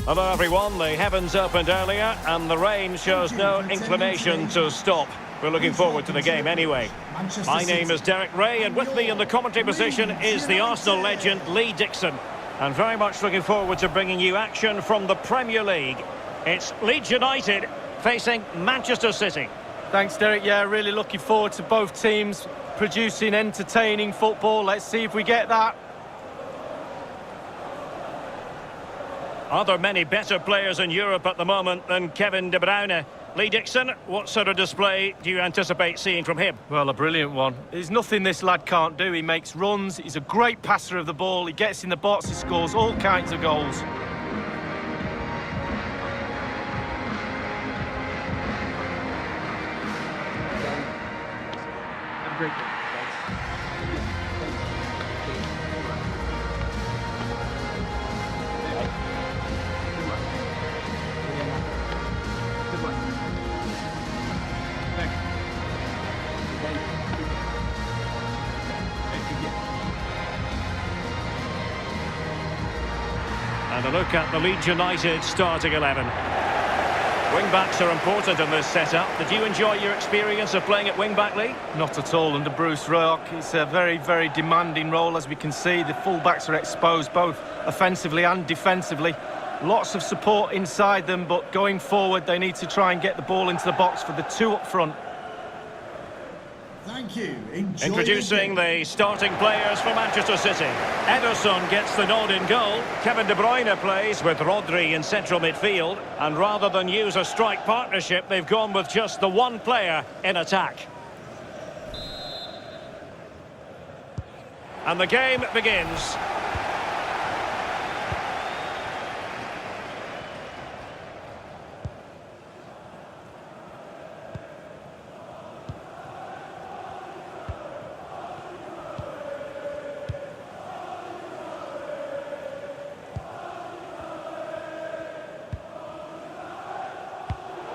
Hello everyone, the heavens opened earlier and the rain shows no inclination to stop. We're looking forward to the game anyway. My name is Derek Ray and with me in the commentary position is the Arsenal legend Lee Dixon. And very much looking forward to bringing you action from the Premier League. It's Leeds United facing Manchester City. Thanks Derek, yeah, really looking forward to both teams producing entertaining football. Let's see if we get that. Are there many better players in Europe at the moment than Kevin De Bruyne? Lee Dixon, what sort of display do you anticipate seeing from him? Well, a brilliant one. There's nothing this lad can't do. He makes runs, he's a great passer of the ball, he gets in the box, he scores all kinds of goals. Great game. And a look at the Leeds United starting 11. Wing-backs are important in this setup. Did you enjoy your experience of playing at wing-back, Lee? Not at all under Bruce Rock. It's a very, very demanding role, as we can see. The full-backs are exposed both offensively and defensively. Lots of support inside them, but going forward, they need to try and get the ball into the box for the two up front. Thank you. Enjoy Introducing the starting players for Manchester City. Ederson gets the nod in goal. Kevin De Bruyne plays with Rodri in central midfield. And rather than use a strike partnership, they've gone with just the one player in attack. And the game begins.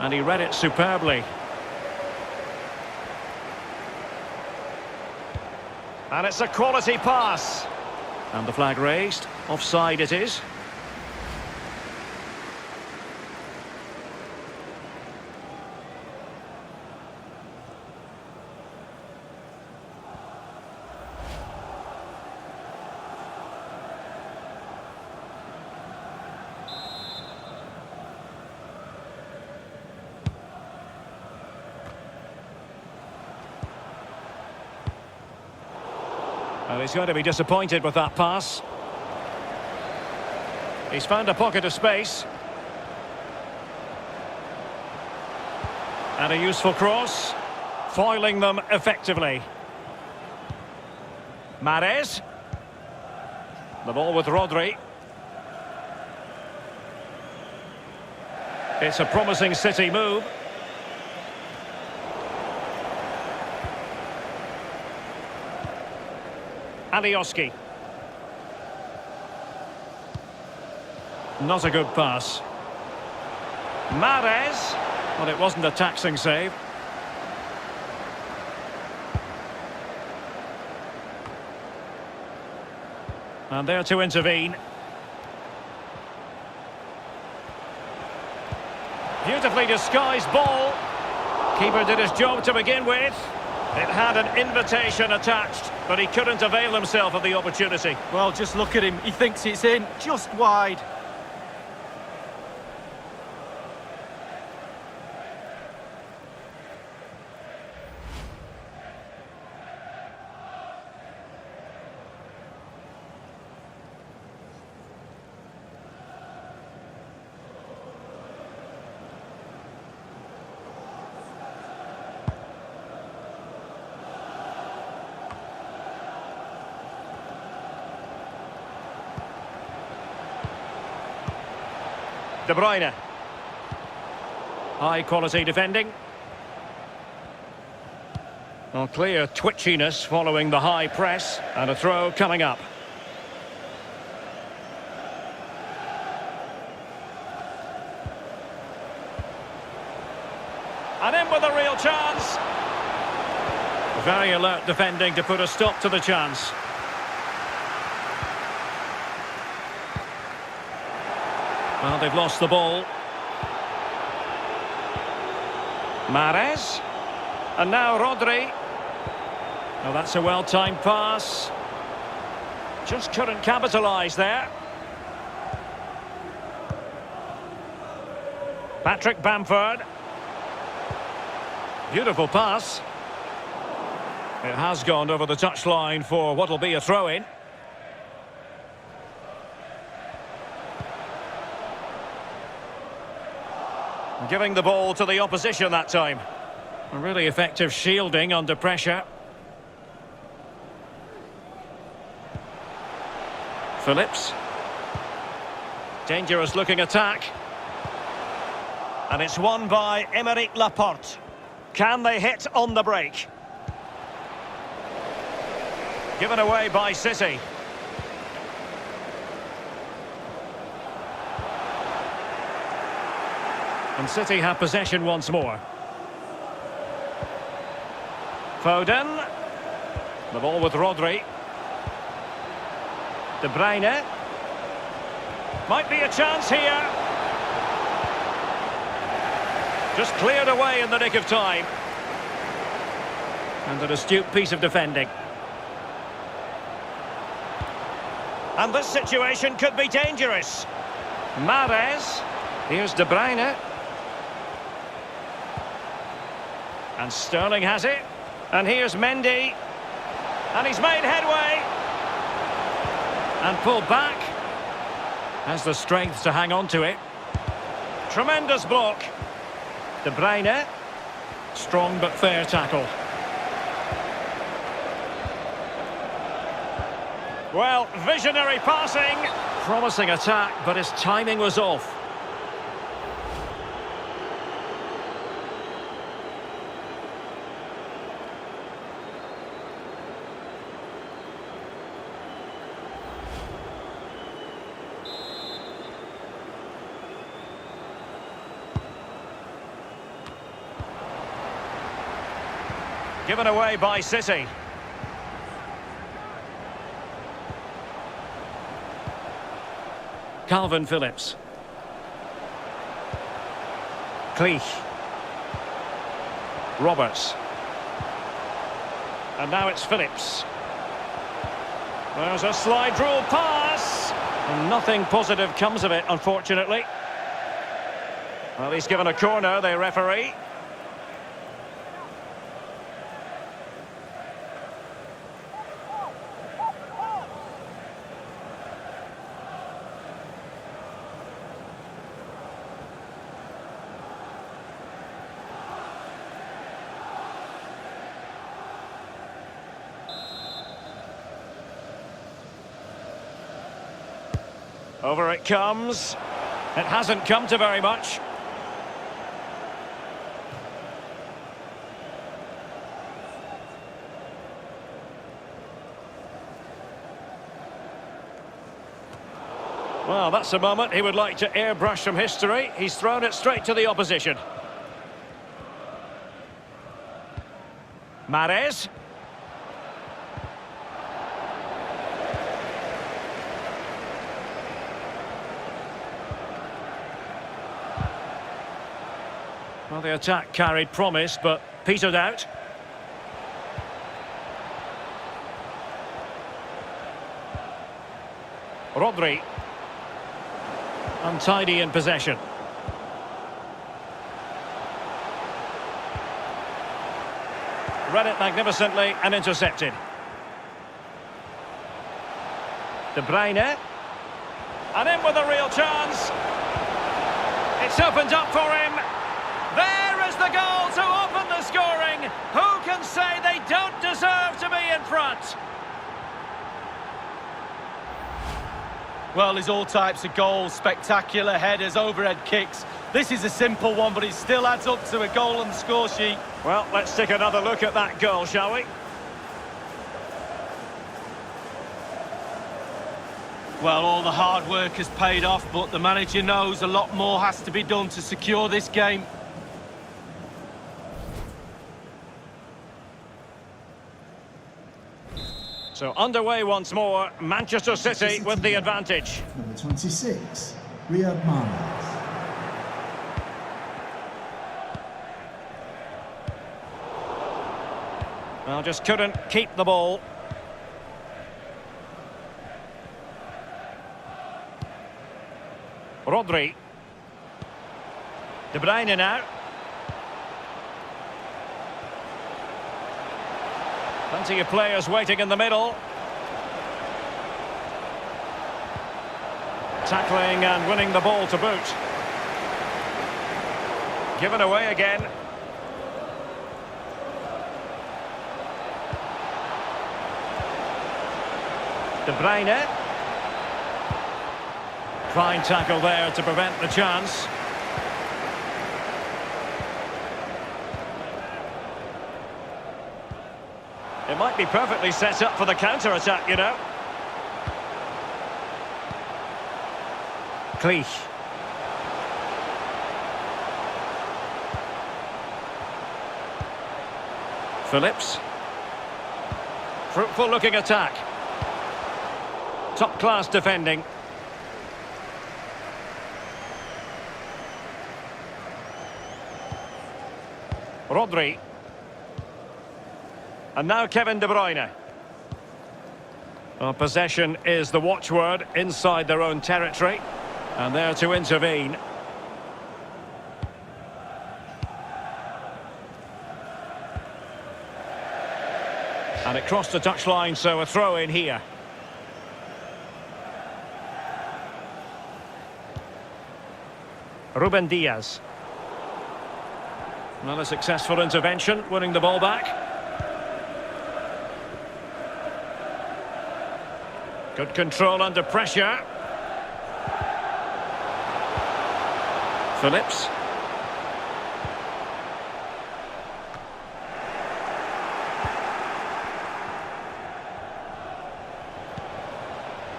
And he read it superbly. And it's a quality pass. And the flag raised. Offside it is. Well, he's going to be disappointed with that pass. He's found a pocket of space. And a useful cross. Foiling them effectively. Mahrez. The ball with Rodri. It's a promising City move. Alioski. Not a good pass. Mahrez. Well, it wasn't a taxing save. And there to intervene. Beautifully disguised ball. Keeper did his job to begin with. It had an invitation attached, but he couldn't avail himself of the opportunity. Well, just look at him. He thinks it's in, just wide. De Bruyne. High quality defending. Well, clear twitchiness following the high press. And a throw coming up. And in with a real chance. Very alert defending to put a stop to the chance. Well, they've lost the ball. Mahrez. And now Rodri. Oh, that's a well-timed pass. Just couldn't capitalise there. Patrick Bamford. Beautiful pass. It has gone over the touchline for what will be a throw-in. Giving the ball to the opposition that time. A really effective shielding under pressure. Phillips. Dangerous looking attack. And it's won by Aymeric Laporte. Can they hit on the break? Given away by City. And City have possession once more. Foden. The ball with Rodri. De Bruyne. Might be a chance here. Just cleared away in the nick of time. And an astute piece of defending. And this situation could be dangerous. Mahrez. Here's De Bruyne. And Sterling has it. And here's Mendy. And he's made headway. And pulled back. Has the strength to hang on to it. Tremendous block. De Bruyne. Strong but fair tackle. Well, visionary passing. Promising attack, but his timing was off. Given away by City. Calvin Phillips. Cleach. Roberts. And now it's Phillips. There's a slide rule pass. And nothing positive comes of it, unfortunately. Well, he's given a corner, the referee. Over it comes. It hasn't come to very much. Well, that's a moment he would like to airbrush from history. He's thrown it straight to the opposition. Mahrez. Well, the attack carried promise, but petered out. Rodri. Untidy in possession. Read it magnificently and intercepted. De Bruyne. And in with a real chance. It's opened up for him. There is the goal to open the scoring. Who can say they don't deserve to be in front? Well, there's all types of goals, spectacular headers, overhead kicks. This is a simple one, but it still adds up to a goal on the score sheet. Well, let's take another look at that goal, shall we? Well, all the hard work has paid off, but the manager knows a lot more has to be done to secure this game. So underway once more, Manchester City with the advantage. Number 26, Riyad Mahrez. Well, just couldn't keep the ball. Rodri. De Bruyne now. Plenty of players waiting in the middle. Tackling and winning the ball to boot. Given away again. De Bruyne. Fine tackle there to prevent the chance. It might be perfectly set up for the counter-attack, you know. Cleach. Phillips. Fruitful looking attack. Top class defending. Rodri. And now Kevin De Bruyne. Well, possession is the watchword inside their own territory. And there to intervene. And it crossed the touchline, so a throw in here. Ruben Diaz. Another successful intervention, winning the ball back. Good control under pressure. Phillips.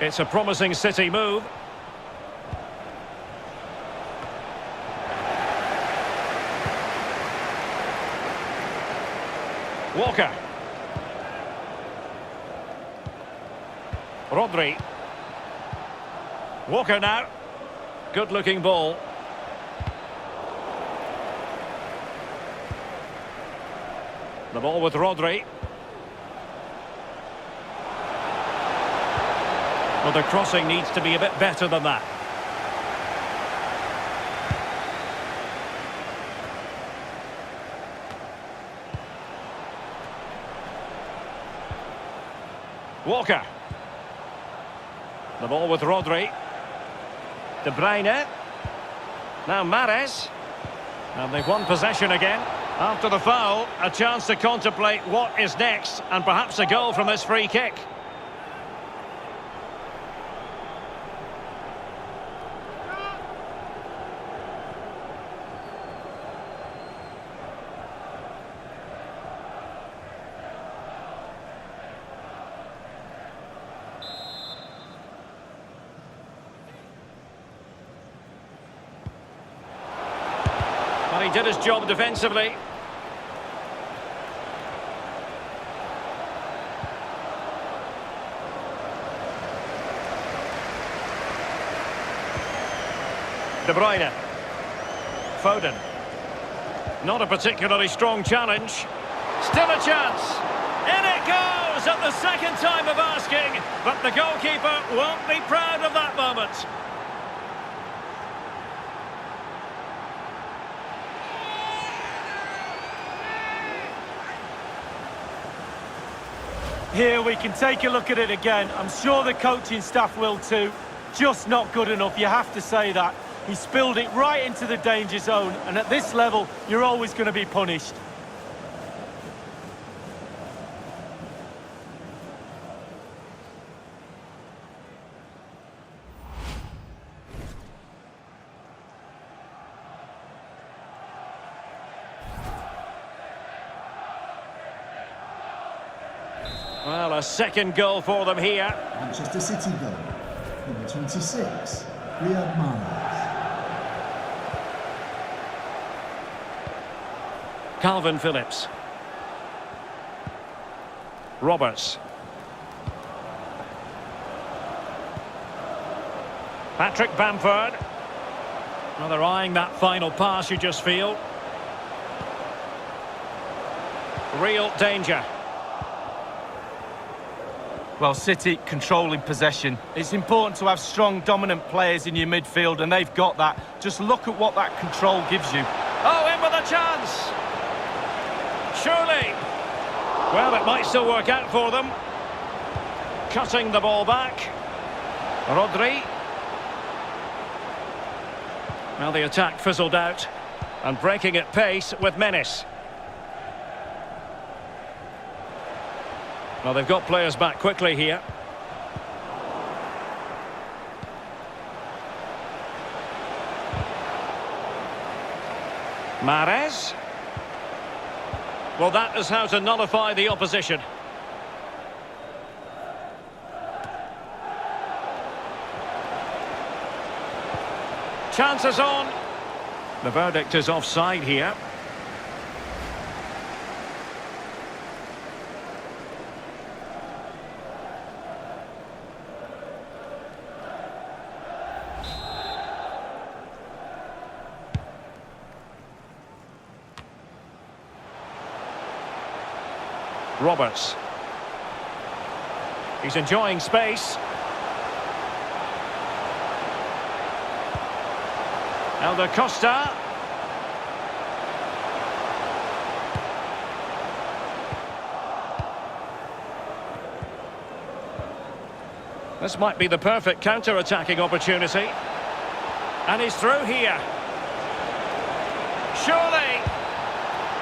It's a promising City move. Walker. Rodri. Walker now. Good looking ball. The ball with Rodri. Well, the crossing needs to be a bit better than that. Walker. The ball with Rodri. De Bruyne. Now Mahrez. And they've won possession again. After the foul, a chance to contemplate what is next, and perhaps a goal from this free kick. Well, he did his job defensively. De Bruyne. Foden. Not a particularly strong challenge. Still a chance. In it goes at the second time of asking, but the goalkeeper won't be proud of that moment. Here we can take a look at it again. I'm sure the coaching staff will too. Just not good enough, you have to say that. He spilled it right into the danger zone, and at this level, you're always going to be punished. Well, a second goal for them here. Manchester City goal. Number 26, Riyad Mahrez. Calvin Phillips. Roberts. Patrick Bamford. Well, they're eyeing that final pass, you just feel. Real danger. Well, City controlling possession. It's important to have strong, dominant players in your midfield, and they've got that. Just look at what that control gives you. Oh, in with a chance! Surely! Well, it might still work out for them. Cutting the ball back. Rodri. Well, the attack fizzled out. And breaking at pace with menace. Well, they've got players back quickly here. Mahrez. Well, that is how to nullify the opposition. Chances on. The verdict is offside here. Roberts. He's enjoying space. Elder Costa. This might be the perfect counter-attacking opportunity. And he's through here. Surely.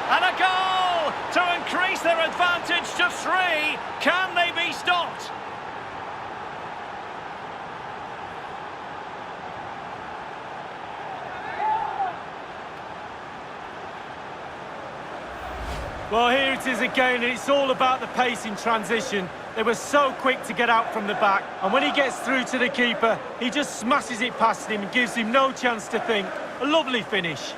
And a goal to increase their advantage to 3. Can they be stopped? Well, here it is again, and it's all about the pace in transition. They were so quick to get out from the back, and when he gets through to the keeper, he just smashes it past him and gives him no chance to think. A lovely finish.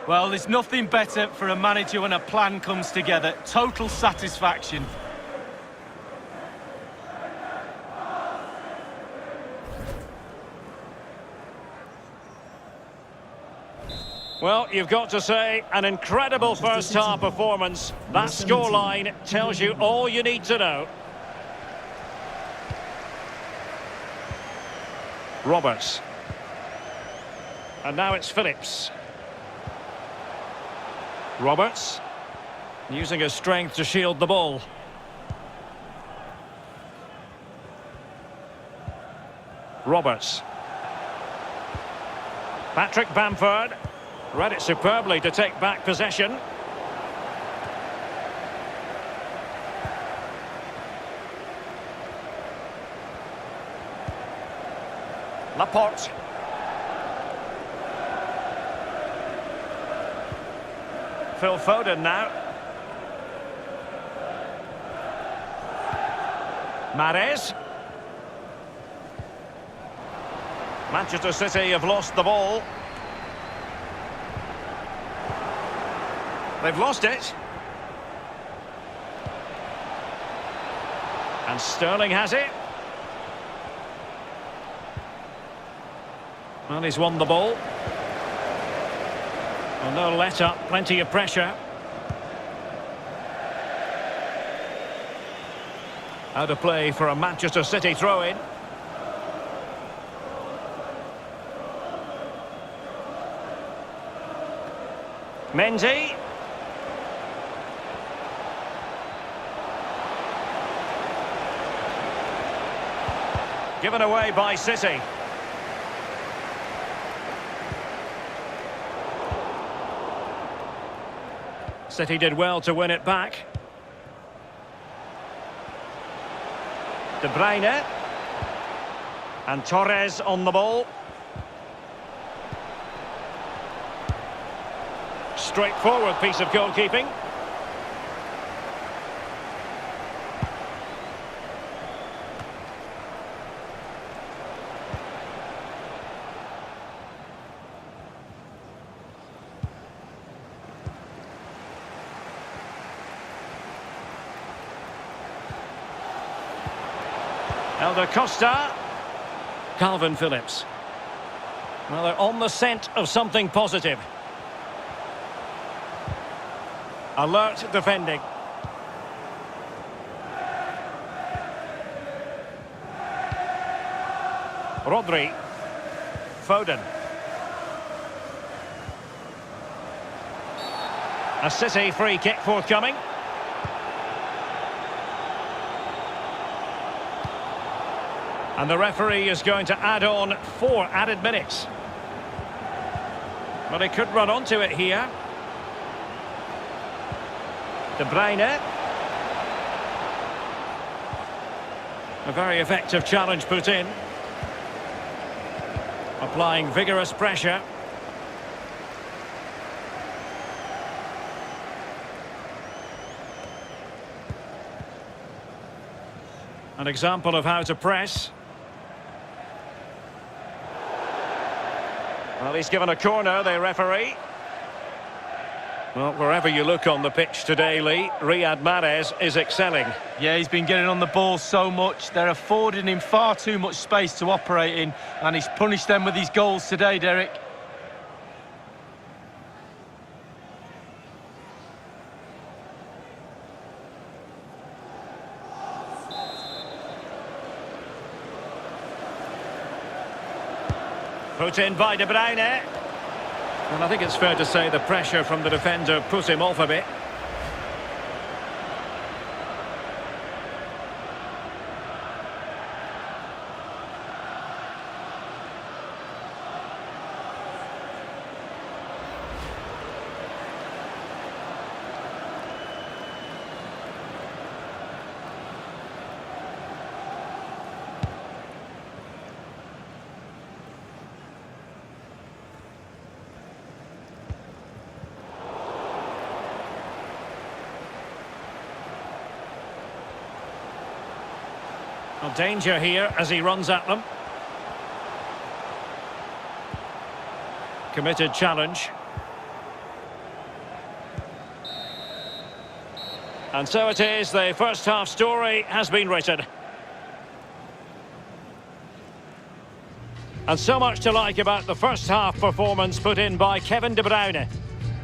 Well, there's nothing better for a manager when a plan comes together. Total satisfaction. Well, you've got to say, an incredible first-half performance. That scoreline tells you all you need to know. Roberts. And now it's Phillips. Roberts. Using his strength to shield the ball. Roberts. Patrick Bamford. Read it superbly to take back possession. Laporte. Phil Foden now. Mahrez. Manchester City have lost the ball. They've lost it. And Sterling has it. Well, he's won the ball. Well, no let-up, plenty of pressure. Out of play for a Manchester City throw-in. Mendy. Given away by City. City did well to win it back. De Bruyne. And Torres on the ball. Straightforward piece of goalkeeping. Elder Costa. Calvin Phillips. Well, they're on the scent of something positive. Alert defending. Rodri. Foden. A City free kick forthcoming. And the referee is going to add on 4 added minutes. But he could run onto it here. De Bruyne. A very effective challenge put in. Applying vigorous pressure. An example of how to press. Well, he's given a corner, the referee. Well, wherever you look on the pitch today, Lee, Riyad Mahrez is excelling. Yeah, he's been getting on the ball so much. They're affording him far too much space to operate in, and he's punished them with his goals today, Derek. Put in by De Bruyne. And I think it's fair to say the pressure from the defender put him off a bit. Well, danger here as he runs at them. Committed challenge. And so it is, the first half story has been written. And so much to like about the first half performance put in by Kevin De Bruyne.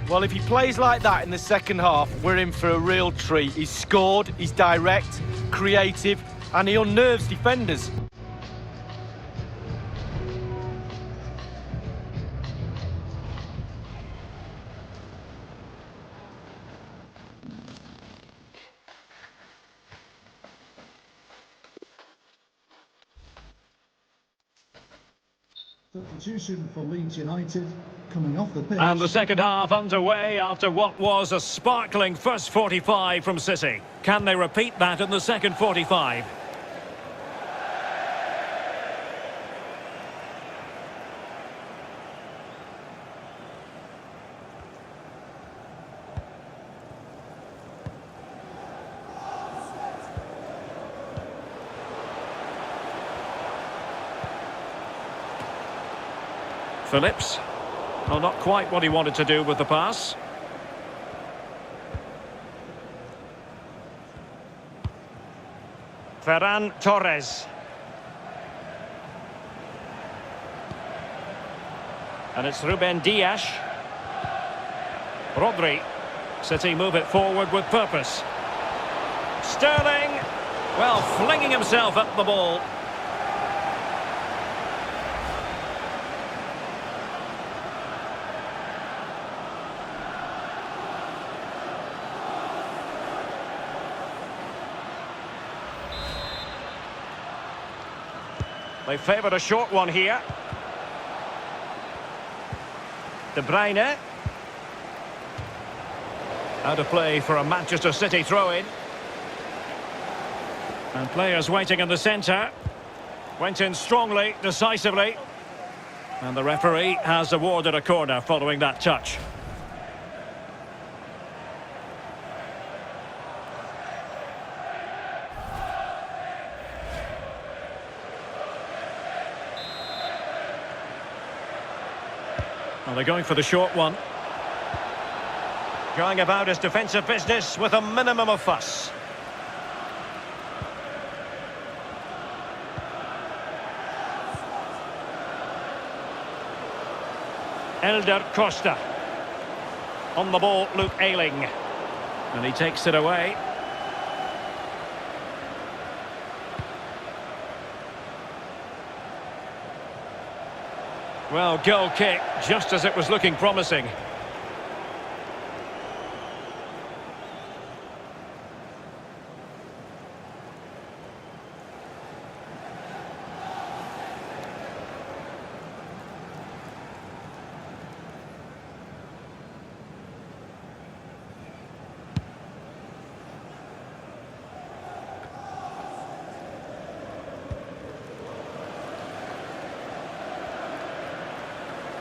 Well, if he plays like that in the second half, we're in for a real treat. He's scored, he's direct, creative, and he unnerves defenders. Substitution for Leeds United coming off the pitch. And the second half underway after what was a sparkling first 45 from City. Can they repeat that in the second 45? Phillips. Well, not quite what he wanted to do with the pass. Ferran Torres. And it's Ruben Dias. Rodri. City move it forward with purpose. Sterling. Well, flinging himself at the ball. They favoured a short one here. De Bruyne. Out of play for a Manchester City throw-in. And players waiting in the centre. Went in strongly, decisively. And the referee has awarded a corner following that touch. Well, they're going for the short one. Going about his defensive business with a minimum of fuss. Elder Costa. On the ball, Luke Ayling. And he takes it away. Well, goal kick, just as it was looking promising.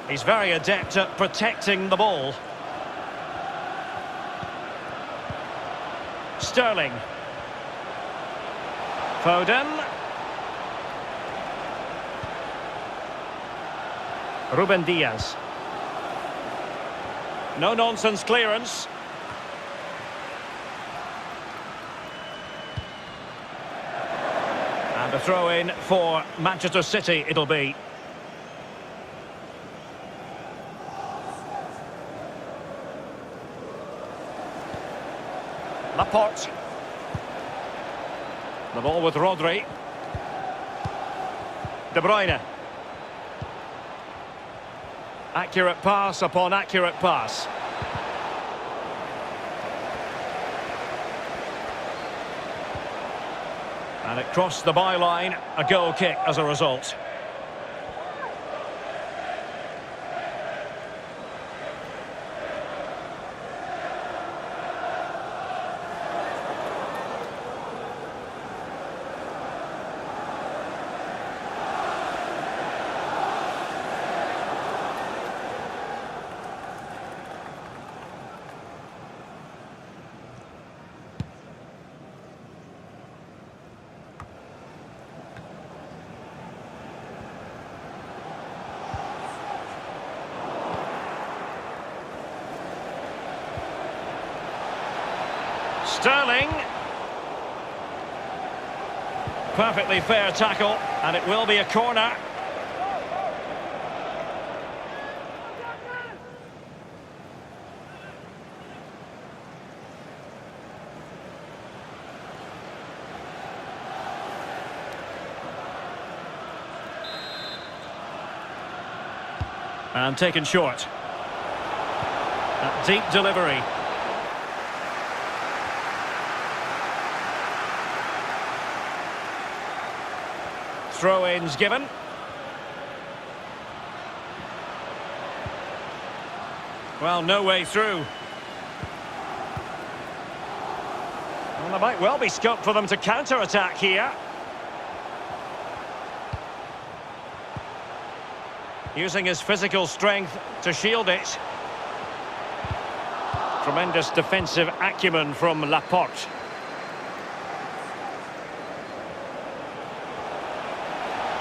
He's very adept at protecting the ball. Sterling. Foden. Ruben Diaz. No-nonsense clearance. And a throw-in for Manchester City it'll be. Laporte. The ball with Rodri. De Bruyne. Accurate pass upon accurate pass. And it crossed the byline, a goal kick as a result. Sterling. Perfectly fair tackle, and it will be a corner. And taken short. That deep delivery. Throw-ins given. Well, no way through. Well, there might well be scope for them to counter-attack here. Using his physical strength to shield it. Tremendous defensive acumen from Laporte.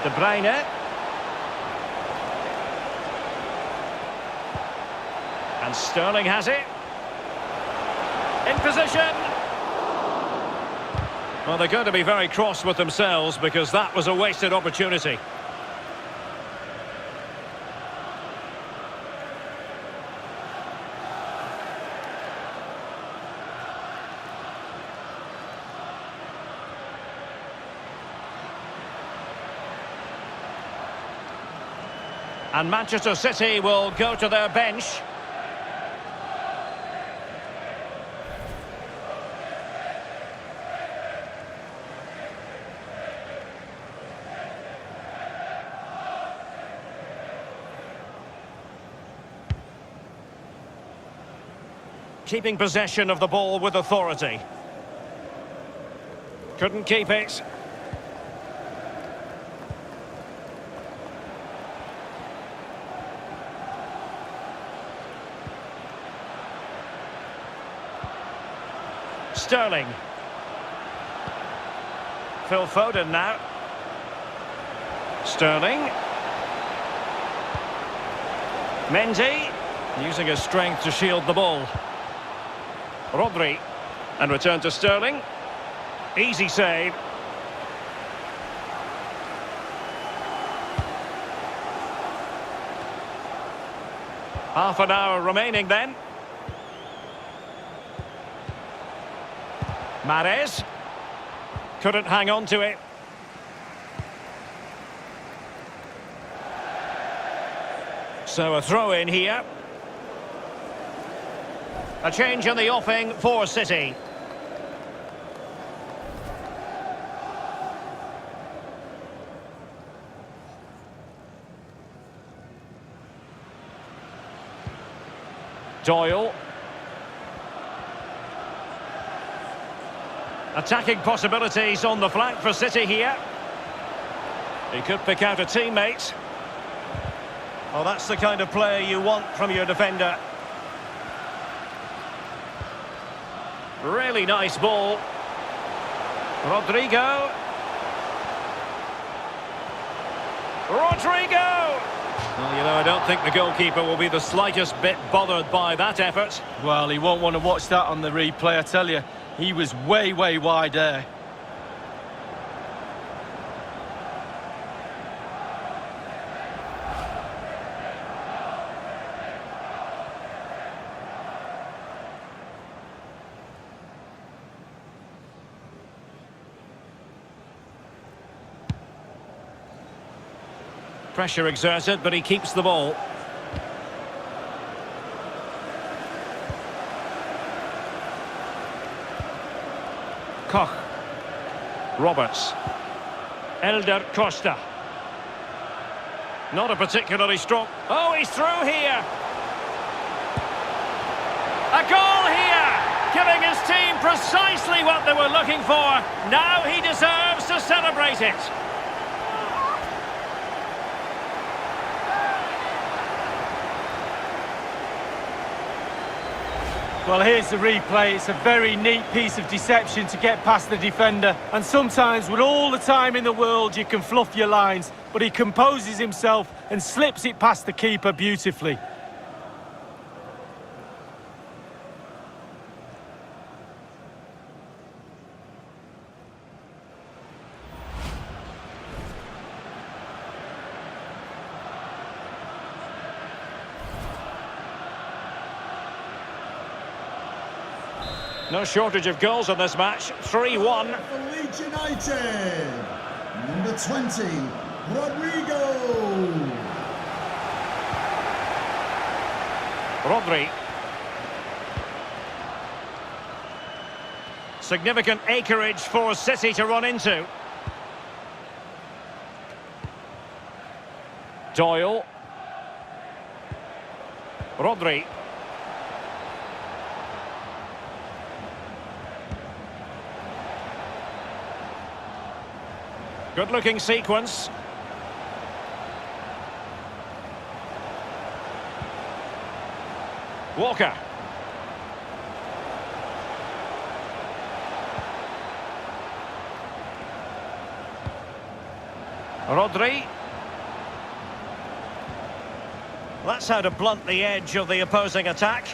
De Bruyne. And Sterling has it. In position. Well, they're going to be very cross with themselves because that was a wasted opportunity. And Manchester City will go to their bench. Keeping possession of the ball with authority. Couldn't keep it. Sterling. Phil Foden now. Sterling. Mendy. Using his strength to shield the ball. Rodri. And return to Sterling. Easy save. Half an hour remaining then. Mahrez. Couldn't hang on to it. So a throw in here. A change in the offing for City. Doyle. Attacking possibilities on the flank for City here. He could pick out a teammate. Well, that's the kind of player you want from your defender. Really nice ball. Rodrigo. Well, you know, I don't think the goalkeeper will be the slightest bit bothered by that effort. Well, he won't want to watch that on the replay, I tell you. He was way wide there. Pressure exerted, but he keeps the ball. Koch. Roberts. Elder Costa. Not a particularly strong... Oh, he's through here! A goal here! Giving his team precisely what they were looking for. Now he deserves to celebrate it. Well, here's the replay. It's a very neat piece of deception to get past the defender. And sometimes, with all the time in the world, you can fluff your lines. But he composes himself and slips it past the keeper beautifully. No shortage of goals in this match. 3-1. For Leeds United, number 20, Rodrigo. Rodri. Significant acreage for City to run into. Doyle. Rodri. Good-looking sequence. Walker. Rodri. That's how to blunt the edge of the opposing attack.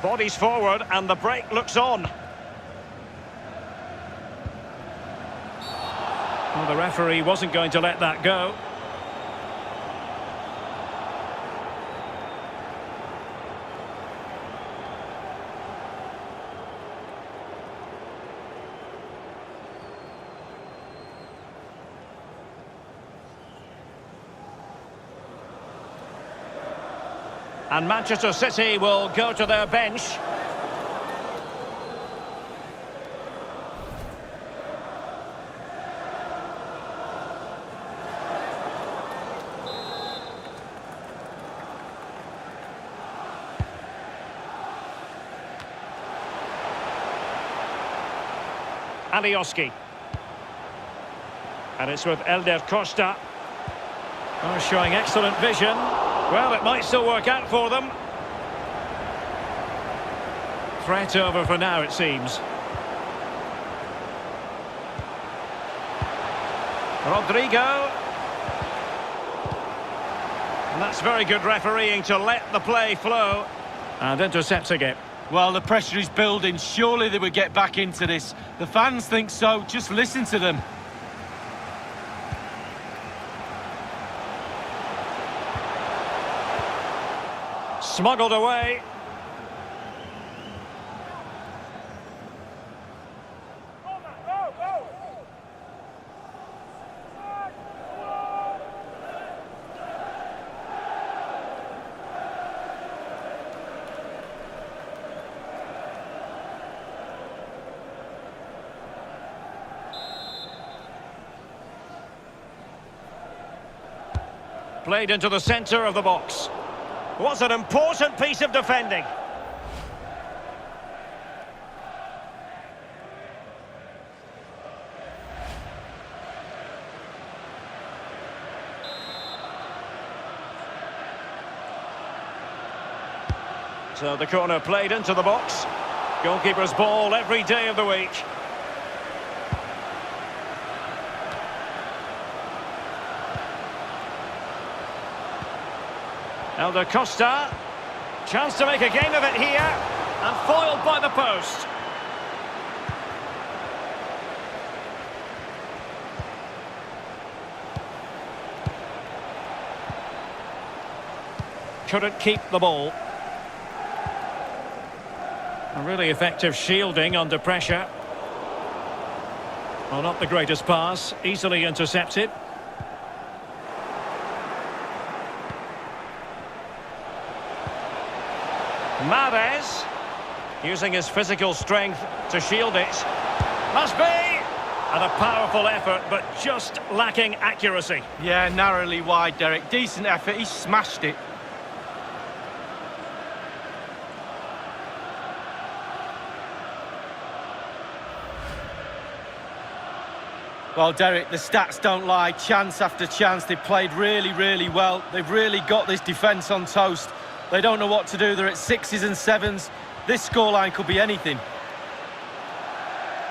Bodies forward and the break looks on. Well, the referee wasn't going to let that go. And Manchester City will go to their bench. Alioski. And it's with Elder Costa. Oh, showing excellent vision. Well, it might still work out for them. Threat over for now, it seems. Rodrigo. And that's very good refereeing to let the play flow. And intercepting it. Well, the pressure is building. Surely they would get back into this. The fans think so. Just listen to them. Smuggled away. Played into the centre of the box. What's an important piece of defending. So the corner played into the box. Goalkeeper's ball every day of the week. Elder Costa, chance to make a game of it here, and foiled by the post. Couldn't keep the ball. A really effective shielding under pressure. Well, not the greatest pass, easily intercepted. Mahrez, using his physical strength to shield it. Must be! And a powerful effort, but just lacking accuracy. Yeah, narrowly wide, Derek. Decent effort, he smashed it. Well, Derek, the stats don't lie. Chance after chance, they've played really, really well. They've really got this defence on toast. They don't know what to do. They're at 6s and 7s. This scoreline could be anything.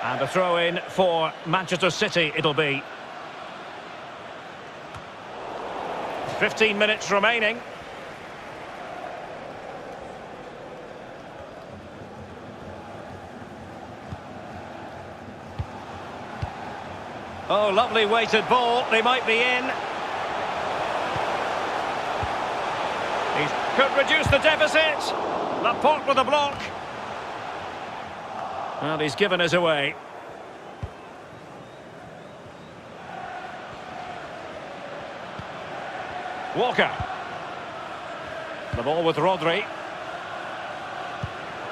And a throw-in for Manchester City it'll be. 15 minutes remaining. Oh, lovely weighted ball. They might be in. He could reduce the deficit. Laporte with a block. Well, he's given us away. Walker. The ball with Rodri.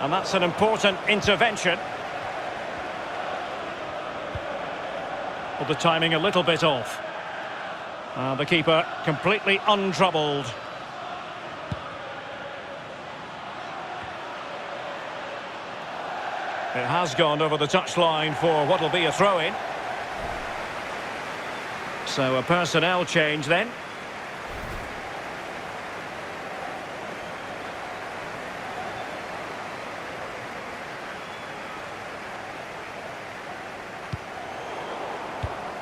And that's an important intervention. Well, the timing a little bit off. The keeper completely untroubled. It has gone over the touchline for what will be a throw-in. So a personnel change then.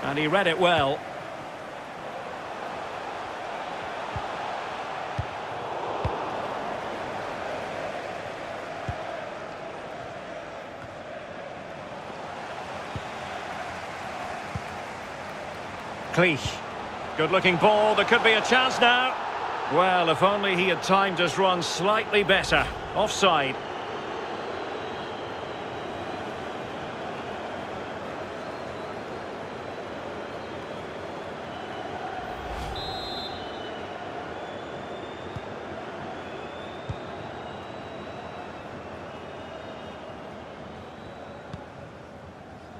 And he read it well. Cleach. Good-looking ball. There could be a chance now. Well, if only he had timed his run slightly better. Offside.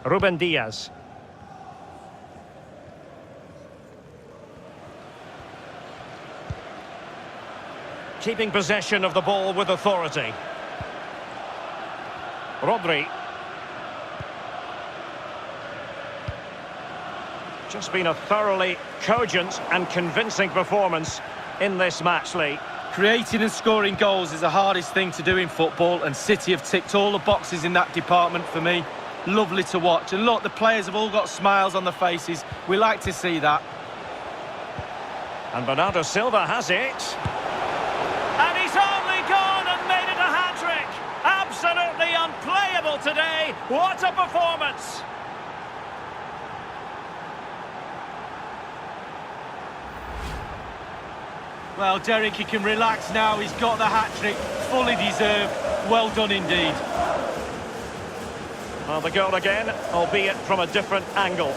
Ruben Diaz. Keeping possession of the ball with authority. Rodri. Just been a thoroughly cogent and convincing performance in this match, Lee. Creating and scoring goals is the hardest thing to do in football, and City have ticked all the boxes in that department for me. Lovely to watch. And look, the players have all got smiles on their faces. We like to see that. And Bernardo Silva has it. And he's only gone and made it a hat-trick. Absolutely unplayable today. What a performance. Well, Derek, he can relax now. He's got the hat-trick, fully deserved. Well done indeed. Well, the goal again, albeit from a different angle.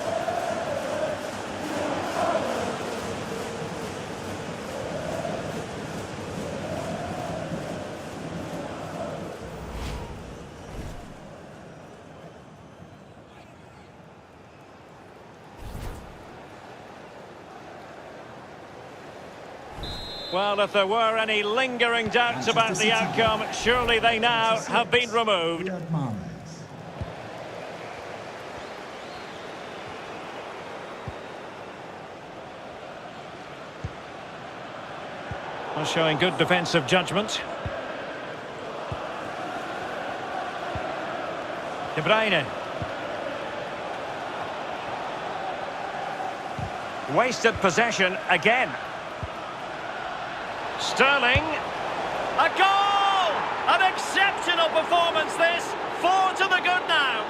Well, if there were any lingering doubts about the outcome, surely they now have been removed. Well, showing good defensive judgment. De Bruyne. Wasted possession again. Sterling, a goal! An exceptional performance this, 4 to the good now.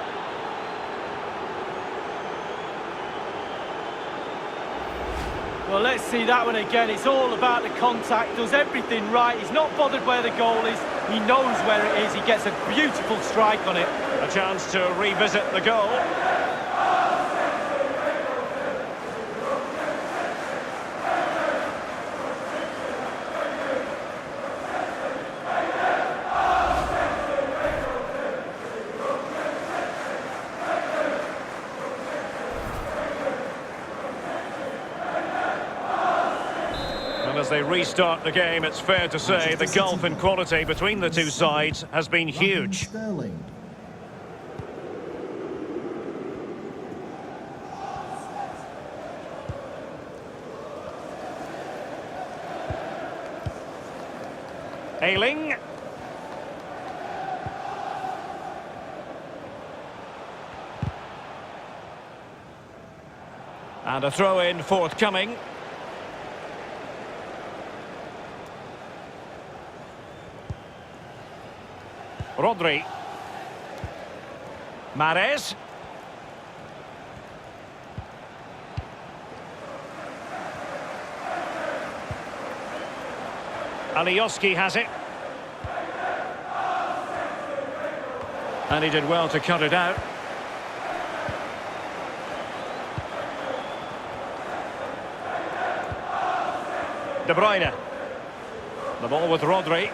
Well, let's see that one again. It's all about the contact, does everything right. He's not bothered where the goal is, he knows where it is, he gets a beautiful strike on it. A chance to revisit the goal. As they restart the game, it's fair to say the gulf in quality between the two sides has been huge. Ayling. And a throw-in forthcoming. Rodri. Mahrez. Alioski has it. And he did well to cut it out. De Bruyne. The ball with Rodri.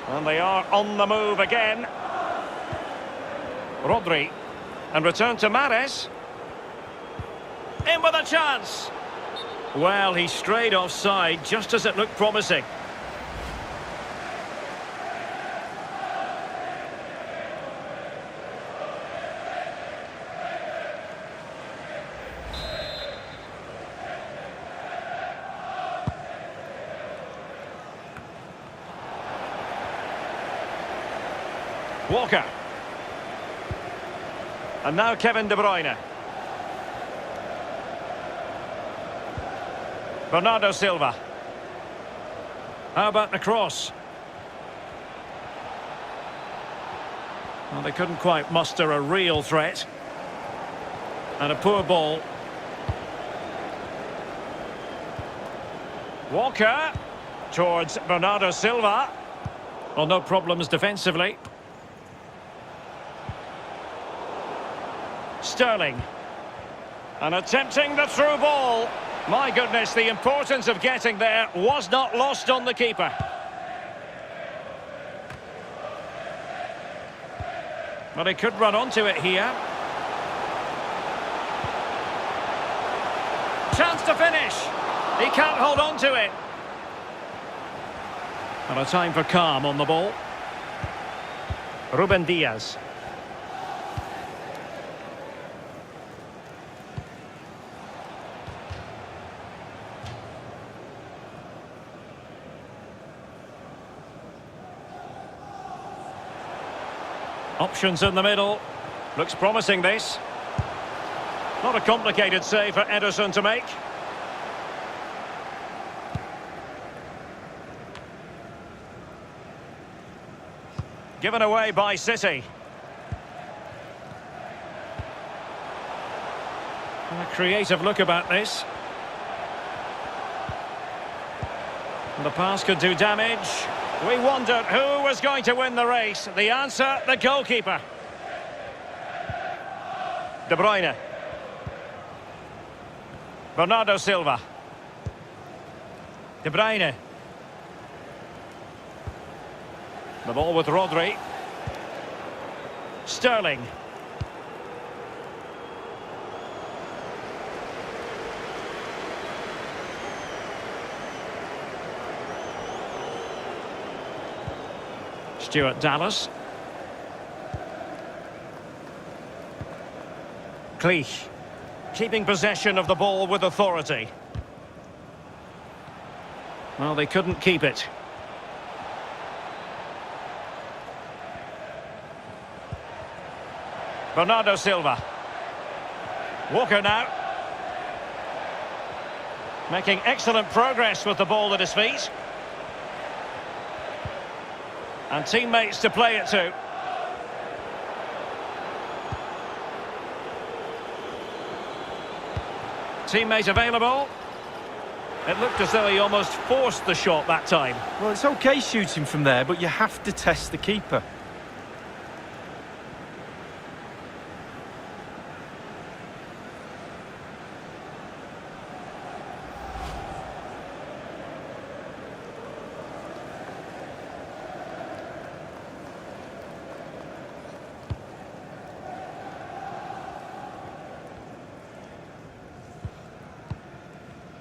And they are on the move again. Rodri. And return to Mahrez. In with a chance. Well, he strayed offside just as it looked promising. Walker. And now Kevin De Bruyne. Bernardo Silva. How about the cross? Well, they couldn't quite muster a real threat. And a poor ball. Walker. Towards Bernardo Silva. Well, no problems defensively. Sterling. And attempting the through ball. My goodness, the importance of getting there was not lost on the keeper. But he could run onto it here. Chance to finish. He can't hold on to it. And a time for calm on the ball. Ruben Diaz. Options in the middle. Looks promising, this. Not a complicated save for Ederson to make. Given away by City. A creative look about this. The pass could do damage. We wondered who was going to win the race. The answer, the goalkeeper. De Bruyne. Bernardo Silva. De Bruyne. The ball with Rodri. Sterling. Stuart Dallas. Cleach. Keeping possession of the ball with authority. Well, they couldn't keep it. Bernardo Silva. Walker now. Making excellent progress with the ball at his feet. And teammates to play it to. Teammate available. It looked as though he almost forced the shot that time. Well, it's okay shooting from there, but you have to test the keeper.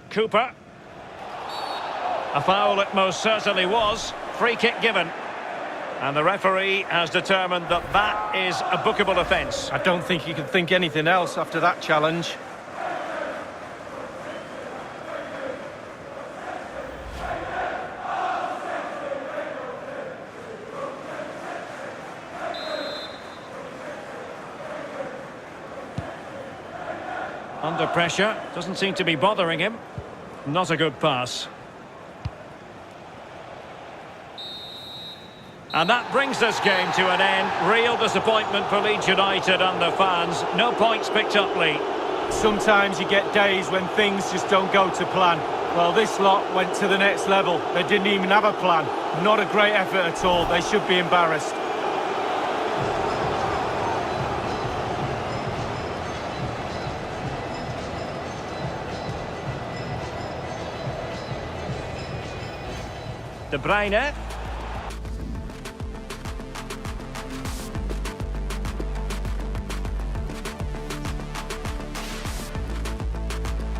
Cooper. A foul it most certainly was. Free kick given. And the referee has determined that that is a bookable offence. I don't think you could think anything else after that challenge. Under pressure, doesn't seem to be bothering him. Not a good pass. And that brings this game to an end. Real disappointment for Leeds United and the fans. No points picked up, Lee. Sometimes you get days when things just don't go to plan. Well, this lot went to the next level. They didn't even have a plan. Not a great effort at all. They should be embarrassed. De Bruyne.